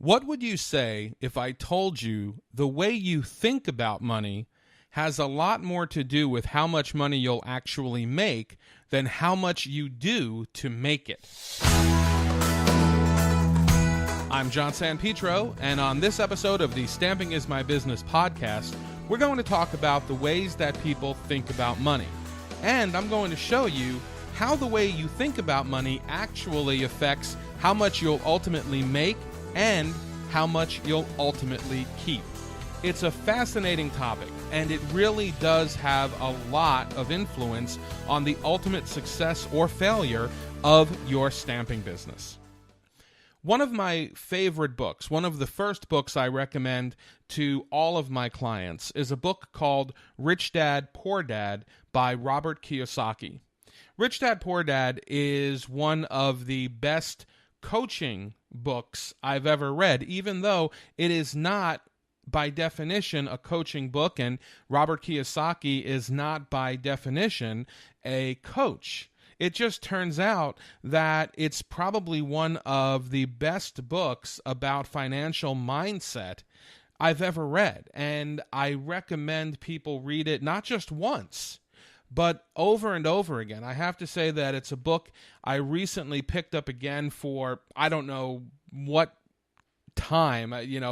What would you say if I told you the way you think about money has a lot more to do with how much money you'll actually make than how much you do to make it? I'm John Sanpetro, and on this episode of the Stamping is My Business podcast, we're going to talk about the ways that people think about money. And I'm going to show you how the way you think about money actually affects how much you'll ultimately make and how much you'll ultimately keep. It's a fascinating topic, and it really does have a lot of influence on the ultimate success or failure of your stamping business. One of my favorite books, one of the first books I recommend to all of my clients, is a book called Rich Dad, Poor Dad by Robert Kiyosaki. Rich Dad, Poor Dad is one of the best coaching books I've ever read, even though it is not by definition a coaching book, and Robert Kiyosaki is not by definition a coach. It just turns out that it's probably one of the best books about financial mindset I've ever read, and I recommend people read it not just once, but over and over again. I have to say that it's a book I recently picked up again for, I don't know what time,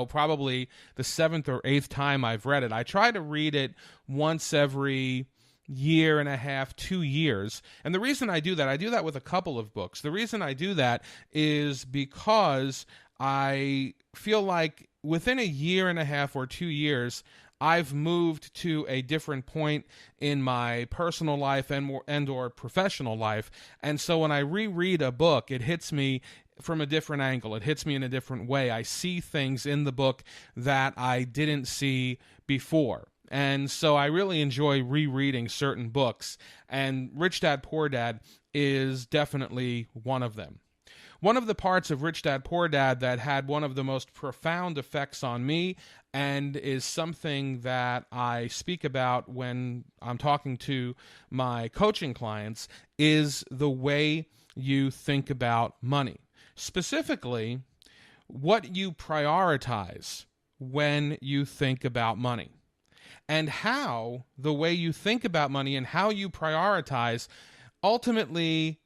probably the 7th or 8th time I've read it. I try to read it once every year and a half, 2 years. And the reason I do that with a couple of books. The reason I do that is because I feel like within a year and a half or 2 years, I've moved to a different point in my personal life and or professional life. And so when I reread a book, it hits me from a different angle. It hits me in a different way. I see things in the book that I didn't see before. And so I really enjoy rereading certain books, and Rich Dad, Poor Dad is definitely one of them. One of the parts of Rich Dad, Poor Dad that had one of the most profound effects on me, and is something that I speak about when I'm talking to my coaching clients, is the way you think about money. Specifically, what you prioritize when you think about money, and how the way you think about money and how you prioritize ultimately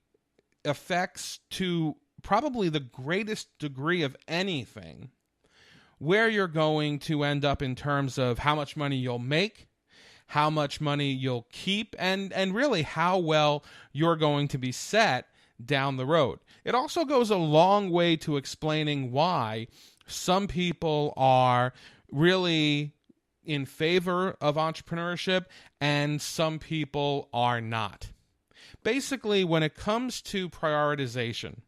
affects, to probably the greatest degree of anything, where you're going to end up in terms of how much money you'll make, how much money you'll keep, and really how well you're going to be set down the road. It also goes a long way to explaining why some people are really in favor of entrepreneurship and some people are not. Basically, when it comes to prioritization,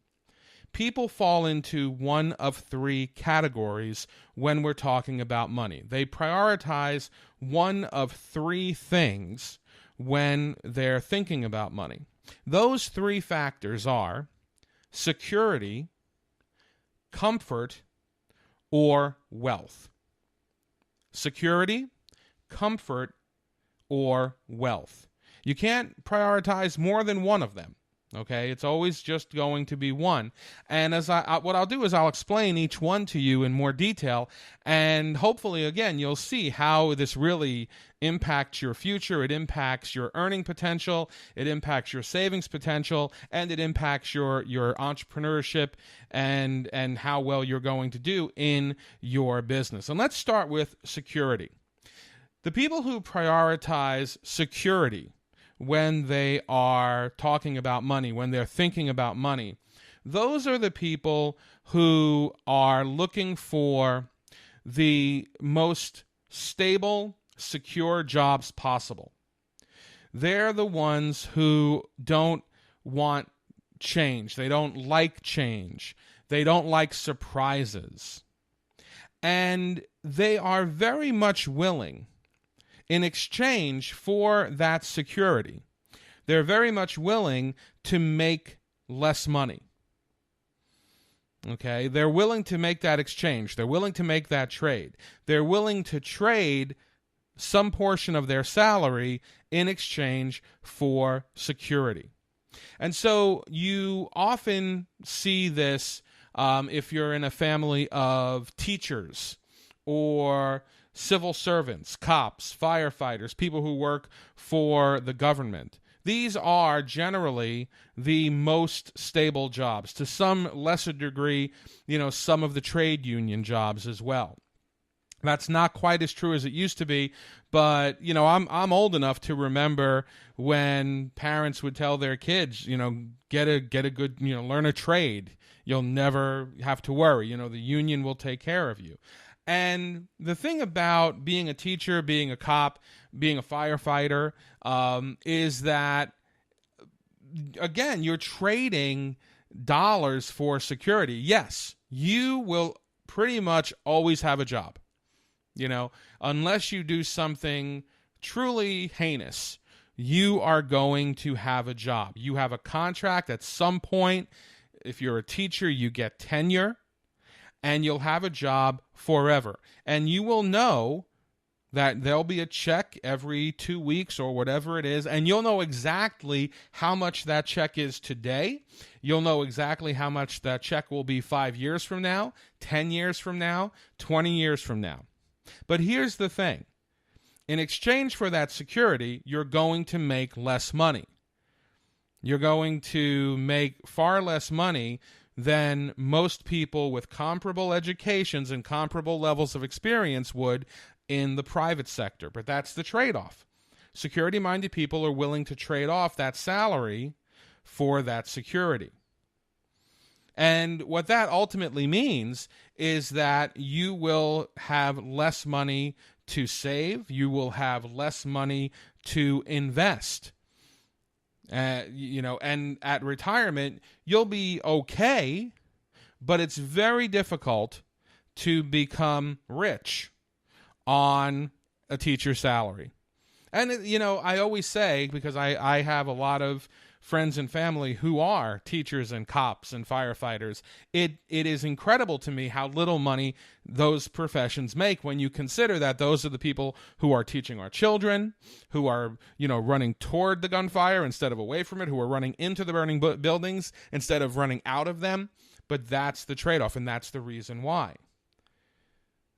people fall into one of three categories when we're talking about money. They prioritize one of three things when they're thinking about money. Those three factors are security, comfort, or wealth. Security, comfort, or wealth. You can't prioritize more than one of them. Okay, it's always just going to be one. And what I'll do is I'll explain each one to you in more detail, and hopefully, again, you'll see how this really impacts your future. It impacts your earning potential, it impacts your savings potential, and it impacts your entrepreneurship and how well you're going to do in your business. And let's start with security. The people who prioritize security when they are talking about money, when they're thinking about money, those are the people who are looking for the most stable, secure jobs possible. They're the ones who don't want change. They don't like change. They don't like surprises. And they are very much willing, in exchange for that security, they're very much willing to make less money. Okay? They're willing to make that exchange. They're willing to make that trade. They're willing to trade some portion of their salary in exchange for security. And so you often see this if you're in a family of teachers or civil servants, cops, firefighters, people who work for the government. These are generally the most stable jobs. To some lesser degree, some of the trade union jobs as well. That's not quite as true as it used to be, but I'm old enough to remember when parents would tell their kids, get a good, learn a trade. You'll never have to worry. The union will take care of you. And the thing about being a teacher, being a cop, being a firefighter, is that, again, you're trading dollars for security. Yes, you will pretty much always have a job, unless you do something truly heinous. You are going to have a job. You have a contract at some point. If you're a teacher, you get tenure. And you'll have a job forever. And you will know that there'll be a check every 2 weeks or whatever it is, and you'll know exactly how much that check is today. You'll know exactly how much that check will be 5 years from now, 10 years from now, 20 years from now. But here's the thing. In exchange for that security, you're going to make less money. You're going to make far less money than most people with comparable educations and comparable levels of experience would in the private sector. But that's the trade-off. Security-minded people are willing to trade off that salary for that security. And what that ultimately means is that you will have less money to save. You will have less money to invest. And at retirement, you'll be okay, but it's very difficult to become rich on a teacher's salary. And, I always say, because I have a lot of friends and family who are teachers and cops and firefighters, it is incredible to me how little money those professions make when you consider that those are the people who are teaching our children, who are, running toward the gunfire instead of away from it, who are running into the burning buildings instead of running out of them. But that's the trade-off, and that's the reason why.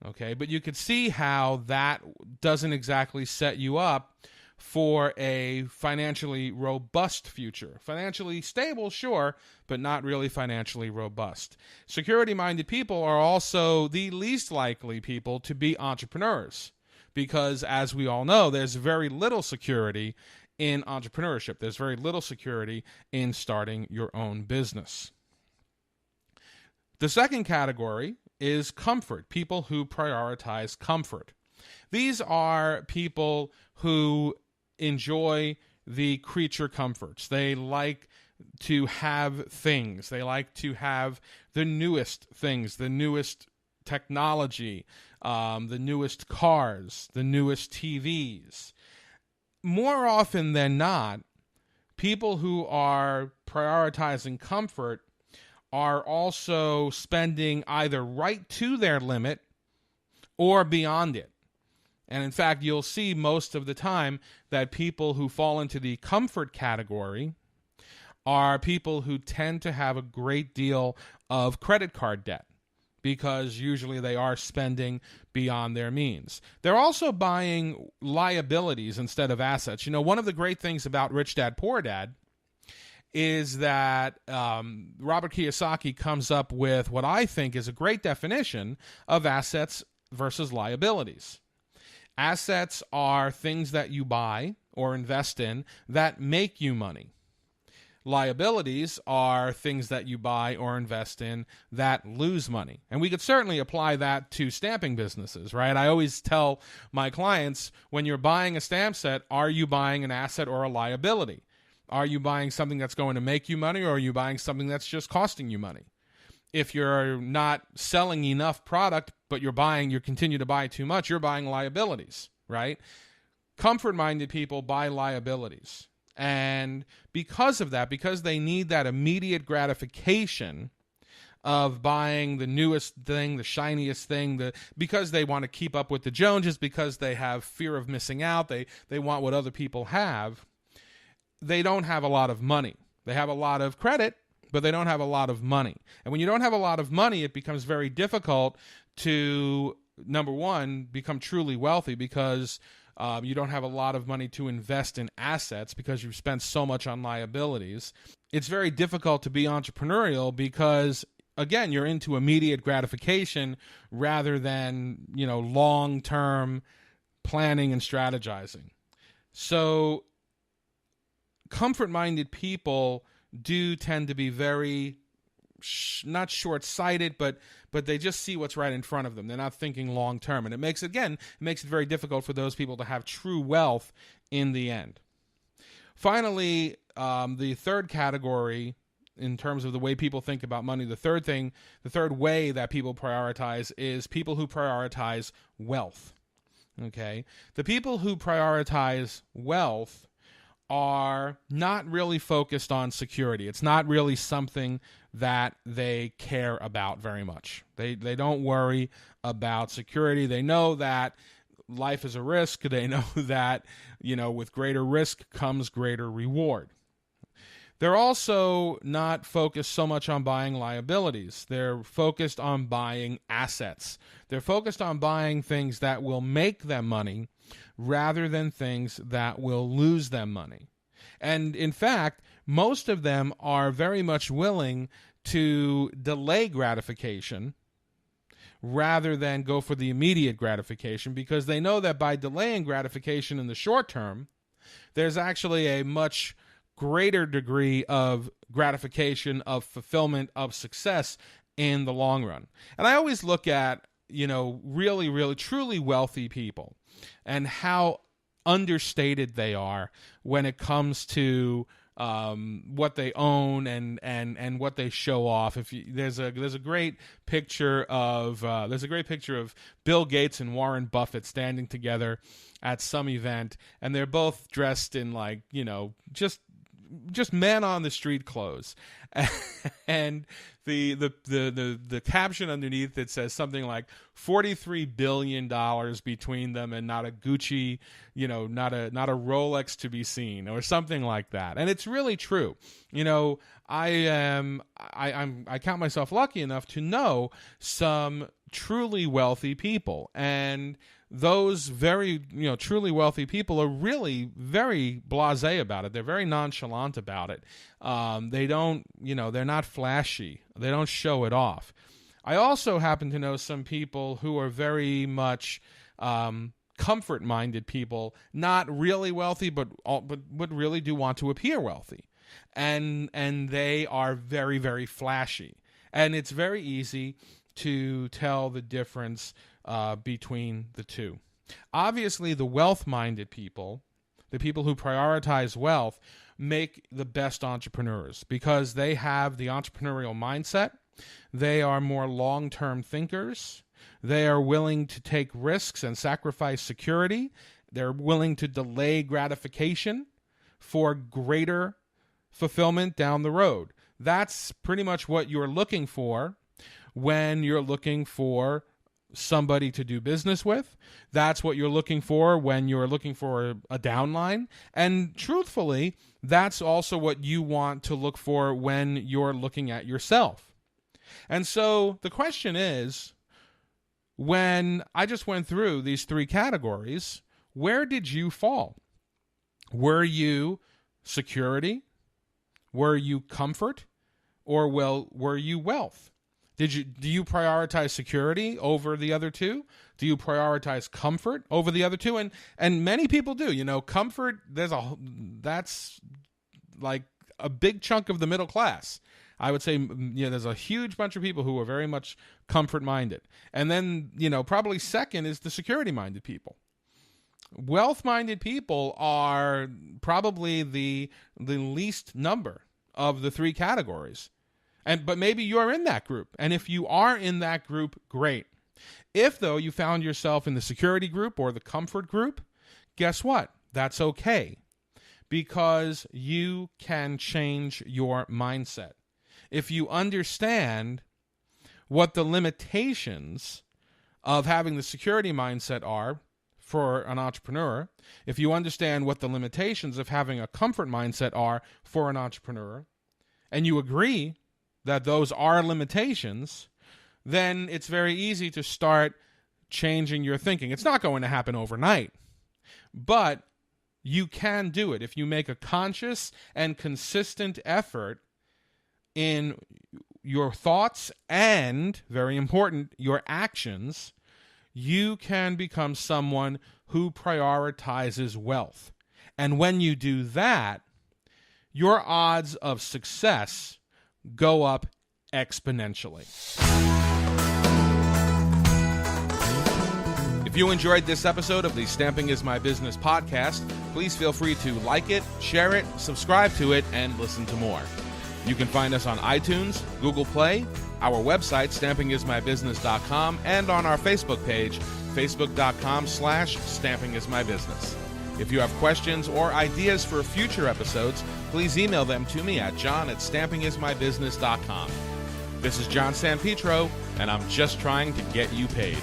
Okay, but you could see how that doesn't exactly set you up for a financially robust future. Financially stable, sure, but not really financially robust. Security-minded people are also the least likely people to be entrepreneurs because, as we all know, there's very little security in entrepreneurship. There's very little security in starting your own business. The second category is comfort, people who prioritize comfort. These are people who enjoy the creature comforts. They like to have things. They like to have the newest things, the newest technology, the newest cars, the newest TVs. More often than not, people who are prioritizing comfort are also spending either right to their limit or beyond it. And in fact, you'll see most of the time that people who fall into the comfort category are people who tend to have a great deal of credit card debt because usually they are spending beyond their means. They're also buying liabilities instead of assets. One of the great things about Rich Dad, Poor Dad is that Robert Kiyosaki comes up with what I think is a great definition of assets versus liabilities. Assets are things that you buy or invest in that make you money. Liabilities are things that you buy or invest in that lose money. And we could certainly apply that to stamping businesses, right? I always tell my clients, when you're buying a stamp set, are you buying an asset or a liability? Are you buying something that's going to make you money, or are you buying something that's just costing you money? If you're not selling enough product, but you continue to buy too much, you're buying liabilities, right? Comfort-minded people buy liabilities. And because of that, because they need that immediate gratification of buying the newest thing, the shiniest thing, because they want to keep up with the Joneses, because they have fear of missing out, they want what other people have, they don't have a lot of money. They have a lot of credit, but they don't have a lot of money. And when you don't have a lot of money, it becomes very difficult to, number one, become truly wealthy, because you don't have a lot of money to invest in assets because you've spent so much on liabilities. It's very difficult to be entrepreneurial because, again, you're into immediate gratification rather than, long-term planning and strategizing. So comfort-minded people do tend to be very not short-sighted, but they just see what's right in front of them. They're not thinking long-term, and it makes it very difficult for those people to have true wealth in the end. Finally, the third category in terms of the way people think about money, the third way that people prioritize is people who prioritize wealth. Okay? The people who prioritize wealth are not really focused on security. It's not really something that they care about very much. They don't worry about security. They know that life is a risk. They know that, with greater risk comes greater reward. They're also not focused so much on buying liabilities. They're focused on buying assets. They're focused on buying things that will make them money rather than things that will lose them money. And in fact, most of them are very much willing to delay gratification rather than go for the immediate gratification, because they know that by delaying gratification in the short term, there's actually a much greater degree of gratification, of fulfillment, of success in the long run. And I always look at, really, really, truly wealthy people and how understated they are when it comes to what they own and what they show off. There's a great picture of Bill Gates and Warren Buffett standing together at some event, and they're both dressed in just man on the street clothes, and the caption underneath it says something like $43 billion between them, and not a Gucci, not a Rolex to be seen, or something like that. And it's really true. I count myself lucky enough to know some truly wealthy people, and those very, truly wealthy people are really very blasé about it. They're very nonchalant about it. They don't, they're not flashy. They don't show it off. I also happen to know some people who are very much comfort-minded people, not really wealthy, but really do want to appear wealthy. And they are very, very flashy. And it's very easy to tell the difference between the two. Obviously, the wealth-minded people, the people who prioritize wealth, make the best entrepreneurs because they have the entrepreneurial mindset. They are more long-term thinkers. They are willing to take risks and sacrifice security. They're willing to delay gratification for greater fulfillment down the road. That's pretty much what you're looking for when you're looking for somebody to do business with. That's what you're looking for when you're looking for a downline. And truthfully, that's also what you want to look for when you're looking at yourself. And so the question is, when I just went through these three categories, where did you fall? Were you security? Were you comfort? Or were you wealth? Do you prioritize security over the other two? Do you prioritize comfort over the other two? And many people do. Comfort, that's like a big chunk of the middle class. I would say, there's a huge bunch of people who are very much comfort-minded. And then, probably second is the security-minded people. Wealth-minded people are probably the least number of the three categories. But maybe you're in that group. And if you are in that group, great. If, though, you found yourself in the security group or the comfort group, guess what? That's okay. Because you can change your mindset. If you understand what the limitations of having the security mindset are for an entrepreneur, if you understand what the limitations of having a comfort mindset are for an entrepreneur, and you agree that those are limitations, then it's very easy to start changing your thinking. It's not going to happen overnight, but you can do it if you make a conscious and consistent effort in your thoughts and, very important, your actions. You can become someone who prioritizes wealth. And when you do that, your odds of success go up exponentially. If you enjoyed this episode of the Stamping is My Business podcast, please feel free to like it, share it, subscribe to it, and listen to more. You can find us on iTunes, Google Play, our website, stampingismybusiness.com, and on our Facebook page, facebook.com/stampingismybusiness. If you have questions or ideas for future episodes, please email them to me at john@stampingismybusiness.com. This is John San Pietro, and I'm just trying to get you paid.